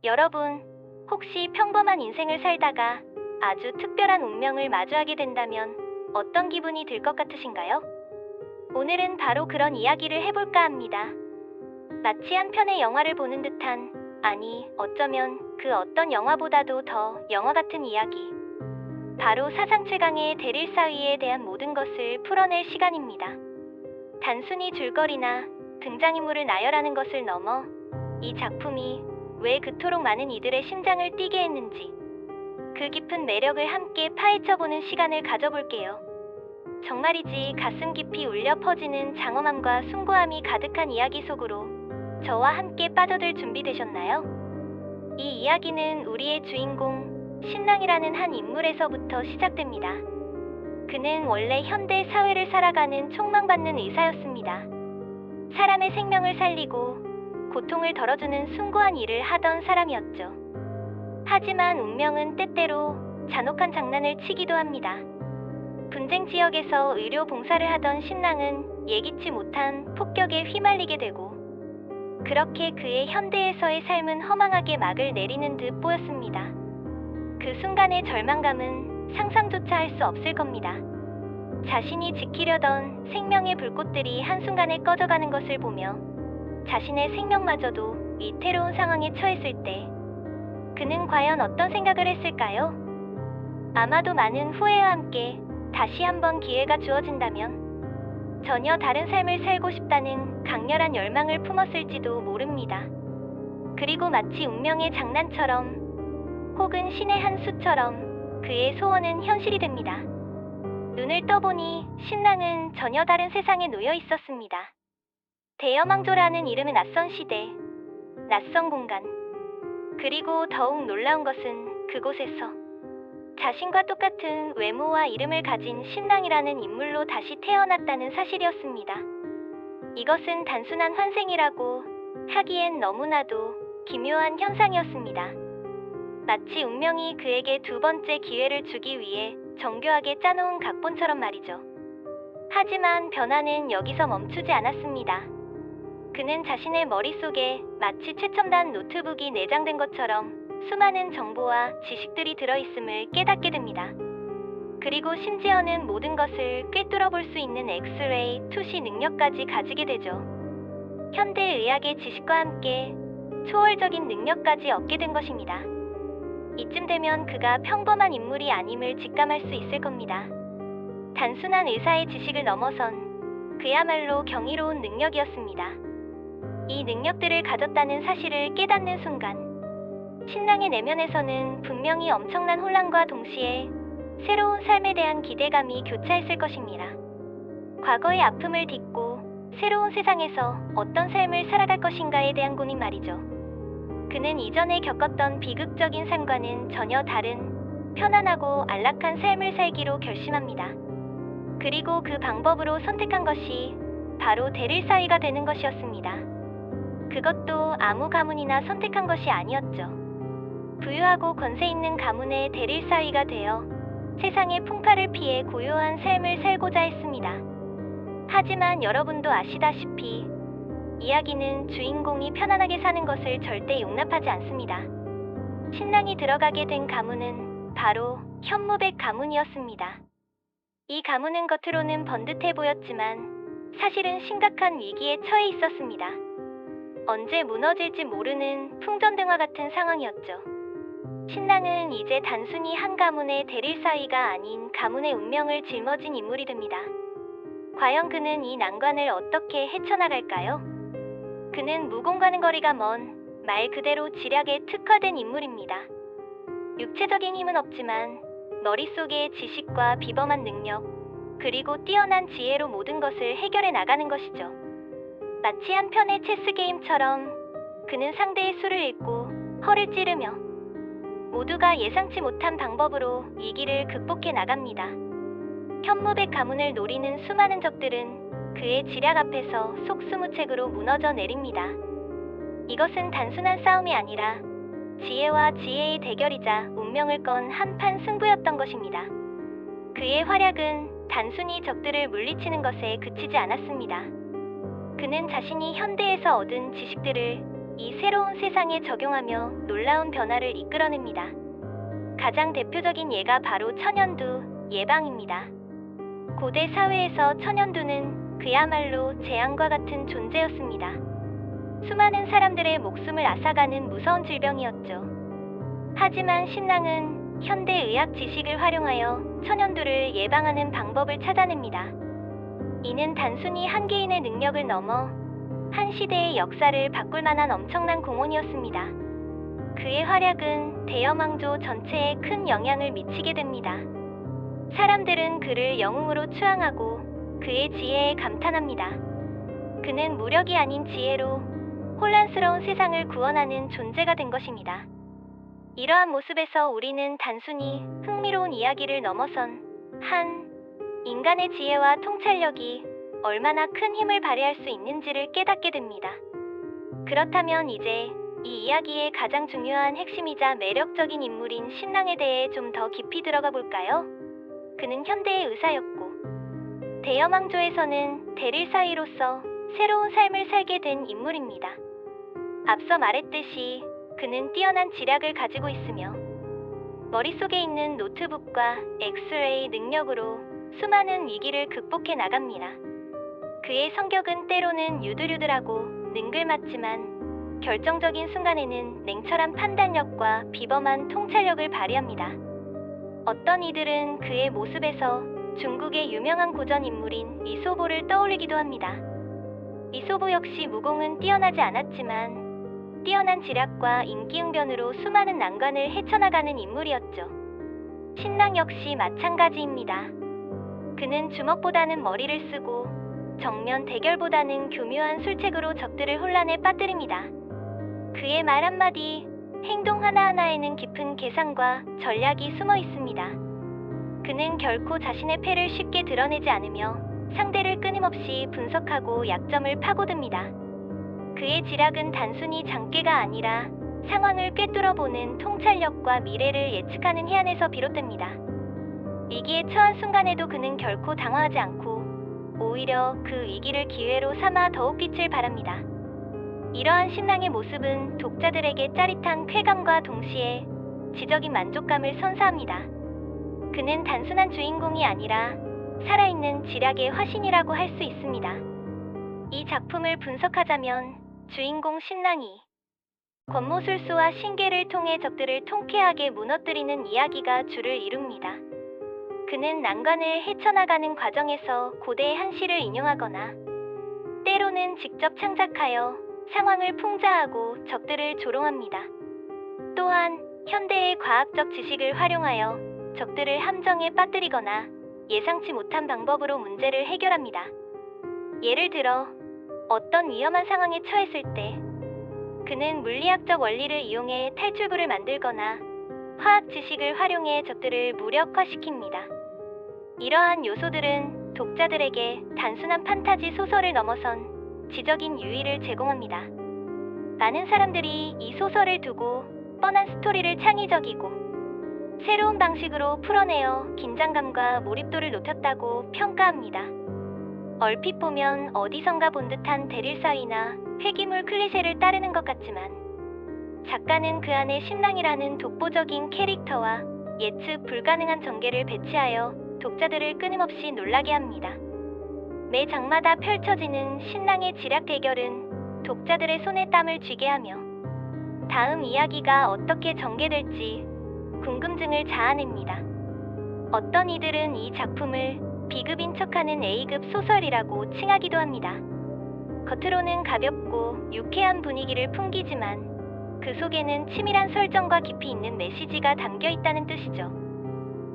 여러분, 혹시 평범한 인생을 살다가 아주 특별한 운명을 마주하게 된다면 어떤 기분이 들 것 같으신가요? 오늘은 바로 그런 이야기를 해볼까 합니다. 마치 한 편의 영화를 보는 듯한, 아니, 어쩌면 그 어떤 영화보다도 더 영화 같은 이야기. 바로 사상 최강의 대릴 사위에 대한 모든 것을 풀어낼 시간입니다. 단순히 줄거리나 등장인물을 나열하는 것을 넘어 이 작품이 왜 그토록 많은 이들의 심장을 뛰게 했는지, 그 깊은 매력을 함께 파헤쳐보는 시간을 가져볼게요. 정말이지 가슴 깊이 울려 퍼지는 장엄함과 숭고함이 가득한 이야기 속으로 저와 함께 빠져들 준비되셨나요? 이 이야기는 우리의 주인공 신랑이라는 한 인물에서부터 시작됩니다. 그는 원래 현대 사회를 살아가는 촉망받는 의사였습니다. 사람의 생명을 살리고 고통을 덜어주는 숭고한 일을 하던 사람이었죠. 하지만 운명은 때때로 잔혹한 장난을 치기도 합니다. 분쟁 지역에서 의료 봉사를 하던 신랑은 예기치 못한 폭격에 휘말리게 되고, 그렇게 그의 현대에서의 삶은 허망하게 막을 내리는 듯 보였습니다. 그 순간의 절망감은 상상조차 할 수 없을 겁니다. 자신이 지키려던 생명의 불꽃들이 한순간에 꺼져가는 것을 보며 자신의 생명마저도 위태로운 상황에 처했을 때 그는 과연 어떤 생각을 했을까요? 아마도 많은 후회와 함께 다시 한번 기회가 주어진다면 전혀 다른 삶을 살고 싶다는 강렬한 열망을 품었을지도 모릅니다. 그리고 마치 운명의 장난처럼 혹은 신의 한 수처럼 그의 소원은 현실이 됩니다. 눈을 떠보니 신랑은 전혀 다른 세상에 놓여 있었습니다. 대여망조라는 이름의 낯선 시대, 낯선 공간, 그리고 더욱 놀라운 것은 그곳에서 자신과 똑같은 외모와 이름을 가진 신랑이라는 인물로 다시 태어났다는 사실이었습니다. 이것은 단순한 환생이라고 하기엔 너무나도 기묘한 현상이었습니다. 마치 운명이 그에게 두 번째 기회를 주기 위해 정교하게 짜놓은 각본처럼 말이죠. 하지만 변화는 여기서 멈추지 않았습니다. 그는 자신의 머릿속에 마치 최첨단 노트북이 내장된 것처럼 수많은 정보와 지식들이 들어있음을 깨닫게 됩니다. 그리고 심지어는 모든 것을 꿰뚫어 볼 수 있는 엑스레이 투시 능력까지 가지게 되죠. 현대의학의 지식과 함께 초월적인 능력까지 얻게 된 것입니다. 이쯤 되면 그가 평범한 인물이 아님을 직감할 수 있을 겁니다. 단순한 의사의 지식을 넘어선 그야말로 경이로운 능력이었습니다. 이 능력들을 가졌다는 사실을 깨닫는 순간 신랑의 내면에서는 분명히 엄청난 혼란과 동시에 새로운 삶에 대한 기대감이 교차했을 것입니다. 과거의 아픔을 딛고 새로운 세상에서 어떤 삶을 살아갈 것인가에 대한 고민 말이죠. 그는 이전에 겪었던 비극적인 삶과는 전혀 다른 편안하고 안락한 삶을 살기로 결심합니다. 그리고 그 방법으로 선택한 것이 바로 대릴 사위가 되는 것이었습니다. 그것도 아무 가문이나 선택한 것이 아니었죠. 부유하고 권세 있는 가문의 대릴 사위가 되어 세상의 풍파를 피해 고요한 삶을 살고자 했습니다. 하지만 여러분도 아시다시피 이야기는 주인공이 편안하게 사는 것을 절대 용납하지 않습니다. 신랑이 들어가게 된 가문은 바로 현무백 가문이었습니다. 이 가문은 겉으로는 번듯해 보였지만 사실은 심각한 위기에 처해 있었습니다. 언제 무너질지 모르는 풍전등화 같은 상황이었죠. 신랑은 이제 단순히 한 가문의 대릴 사위가 아닌 가문의 운명을 짊어진 인물이 됩니다. 과연 그는 이 난관을 어떻게 헤쳐나갈까요? 그는 무공과는 거리가 먼 말 그대로 지략에 특화된 인물입니다. 육체적인 힘은 없지만 머릿속에 지식과 비범한 능력, 그리고 뛰어난 지혜로 모든 것을 해결해 나가는 것이죠. 마치 한 편의 체스 게임처럼 그는 상대의 수를 읽고 허를 찌르며 모두가 예상치 못한 방법으로 위기를 극복해 나갑니다. 현무백 가문을 노리는 수많은 적들은 그의 지략 앞에서 속수무책으로 무너져 내립니다. 이것은 단순한 싸움이 아니라 지혜와 지혜의 대결이자 운명을 건 한판 승부였던 것입니다. 그의 활약은 단순히 적들을 물리치는 것에 그치지 않았습니다. 그는 자신이 현대에서 얻은 지식들을 이 새로운 세상에 적용하며 놀라운 변화를 이끌어냅니다. 가장 대표적인 예가 바로 천연두 예방입니다. 고대 사회에서 천연두는 그야말로 재앙과 같은 존재였습니다. 수많은 사람들의 목숨을 앗아가는 무서운 질병이었죠. 하지만 신랑은 현대의학 지식을 활용하여 천연두를 예방하는 방법을 찾아냅니다. 이는 단순히 한 개인의 능력을 넘어 한 시대의 역사를 바꿀 만한 엄청난 공헌이었습니다. 그의 활약은 대여왕조 전체에 큰 영향을 미치게 됩니다. 사람들은 그를 영웅으로 추앙하고 그의 지혜에 감탄합니다. 그는 무력이 아닌 지혜로 혼란스러운 세상을 구원하는 존재가 된 것입니다. 이러한 모습에서 우리는 단순히 흥미로운 이야기를 넘어선 한 인간의 지혜와 통찰력이 얼마나 큰 힘을 발휘할 수 있는지를 깨닫게 됩니다. 그렇다면 이제 이 이야기의 가장 중요한 핵심이자 매력적인 인물인 신랑에 대해 좀 더 깊이 들어가 볼까요? 그는 현대의 의사였고 대여왕조에서는 대릴 사위로서 새로운 삶을 살게 된 인물입니다. 앞서 말했듯이 그는 뛰어난 지략을 가지고 있으며 머릿속에 있는 노트북과 엑스레이 능력으로 수많은 위기를 극복해 나갑니다. 그의 성격은 때로는 유들유들하고 능글맞지만 결정적인 순간에는 냉철한 판단력과 비범한 통찰력을 발휘합니다. 어떤 이들은 그의 모습에서 중국의 유명한 고전 인물인 이소보를 떠올리기도 합니다. 이소보 역시 무공은 뛰어나지 않았지만 뛰어난 지략과 인기응변으로 수많은 난관을 헤쳐나가는 인물이었죠. 신랑 역시 마찬가지입니다. 그는 주먹보다는 머리를 쓰고 정면 대결보다는 교묘한 술책으로 적들을 혼란에 빠뜨립니다. 그의 말 한마디, 행동 하나하나에는 깊은 계산과 전략이 숨어 있습니다. 그는 결코 자신의 패를 쉽게 드러내지 않으며 상대를 끊임없이 분석하고 약점을 파고듭니다. 그의 지략은 단순히 장깨가 아니라 상황을 꿰뚫어보는 통찰력과 미래를 예측하는 해안에서 비롯됩니다. 위기에 처한 순간에도 그는 결코 당황하지 않고 오히려 그 위기를 기회로 삼아 더욱 빛을 발합니다. 이러한 신랑의 모습은 독자들에게 짜릿한 쾌감과 동시에 지적인 만족감을 선사합니다. 그는 단순한 주인공이 아니라 살아있는 지략의 화신이라고 할 수 있습니다. 이 작품을 분석하자면 주인공 신랑이 권모술수와 신계를 통해 적들을 통쾌하게 무너뜨리는 이야기가 주를 이룹니다. 그는 난관을 헤쳐나가는 과정에서 고대의 한시를 인용하거나 때로는 직접 창작하여 상황을 풍자하고 적들을 조롱합니다. 또한 현대의 과학적 지식을 활용하여 적들을 함정에 빠뜨리거나 예상치 못한 방법으로 문제를 해결합니다. 예를 들어 어떤 위험한 상황에 처했을 때 그는 물리학적 원리를 이용해 탈출구를 만들거나 화학 지식을 활용해 적들을 무력화시킵니다. 이러한 요소들은 독자들에게 단순한 판타지 소설을 넘어선 지적인 유의를 제공합니다. 많은 사람들이 이 소설을 두고 뻔한 스토리를 창의적이고 새로운 방식으로 풀어내어 긴장감과 몰입도를 높였다고 평가합니다. 얼핏 보면 어디선가 본 듯한 대릴사위나 회기물 클리셰를 따르는 것 같지만 작가는 그 안에 신랑이라는 독보적인 캐릭터와 예측 불가능한 전개를 배치하여 독자들을 끊임없이 놀라게 합니다. 매 장마다 펼쳐지는 신랑의 지략 대결은 독자들의 손에 땀을 쥐게 하며 다음 이야기가 어떻게 전개될지 궁금증을 자아냅니다. 어떤 이들은 이 작품을 B급인 척하는 A급 소설이라고 칭하기도 합니다. 겉으로는 가볍고 유쾌한 분위기를 풍기지만 그 속에는 치밀한 설정과 깊이 있는 메시지가 담겨 있다는 뜻이죠.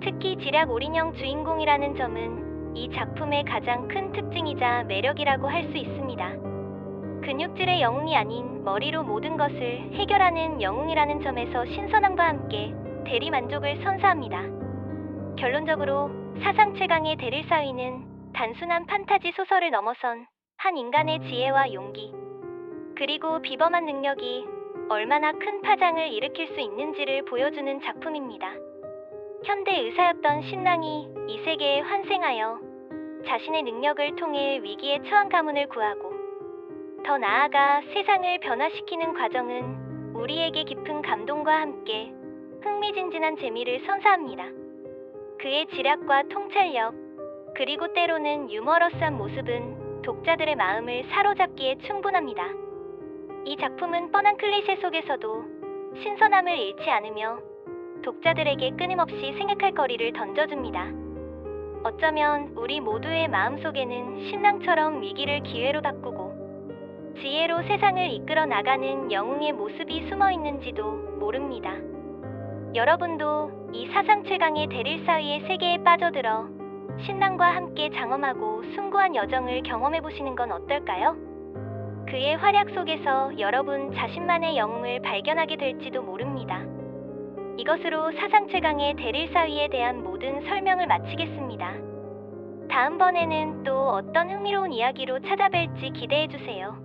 특히 지략 올인형 주인공이라는 점은 이 작품의 가장 큰 특징이자 매력이라고 할 수 있습니다. 근육질의 영웅이 아닌 머리로 모든 것을 해결하는 영웅이라는 점에서 신선함과 함께 대리만족을 선사합니다. 결론적으로 사상 최강의 대릴사위는 단순한 판타지 소설을 넘어선 한 인간의 지혜와 용기, 그리고 비범한 능력이 얼마나 큰 파장을 일으킬 수 있는지를 보여주는 작품입니다. 현대 의사였던 신랑이 이 세계에 환생하여 자신의 능력을 통해 위기에 처한 가문을 구하고 더 나아가 세상을 변화시키는 과정은 우리에게 깊은 감동과 함께 흥미진진한 재미를 선사합니다. 그의 지략과 통찰력, 그리고 때로는 유머러스한 모습은 독자들의 마음을 사로잡기에 충분합니다. 이 작품은 뻔한 클리셰 속에서도 신선함을 잃지 않으며 독자들에게 끊임없이 생각할 거리를 던져줍니다. 어쩌면 우리 모두의 마음속에는 신랑처럼 위기를 기회로 바꾸고 지혜로 세상을 이끌어 나가는 영웅의 모습이 숨어 있는지도 모릅니다. 여러분도 이 사상 최강의 대릴사위의 세계에 빠져들어 신랑과 함께 장엄하고 숭고한 여정을 경험해보시는 건 어떨까요? 그의 활약 속에서 여러분 자신만의 영웅을 발견하게 될지도 모릅니다. 이것으로 사상 최강의 대릴사위에 대한 모든 설명을 마치겠습니다. 다음번에는 또 어떤 흥미로운 이야기로 찾아뵐지 기대해주세요.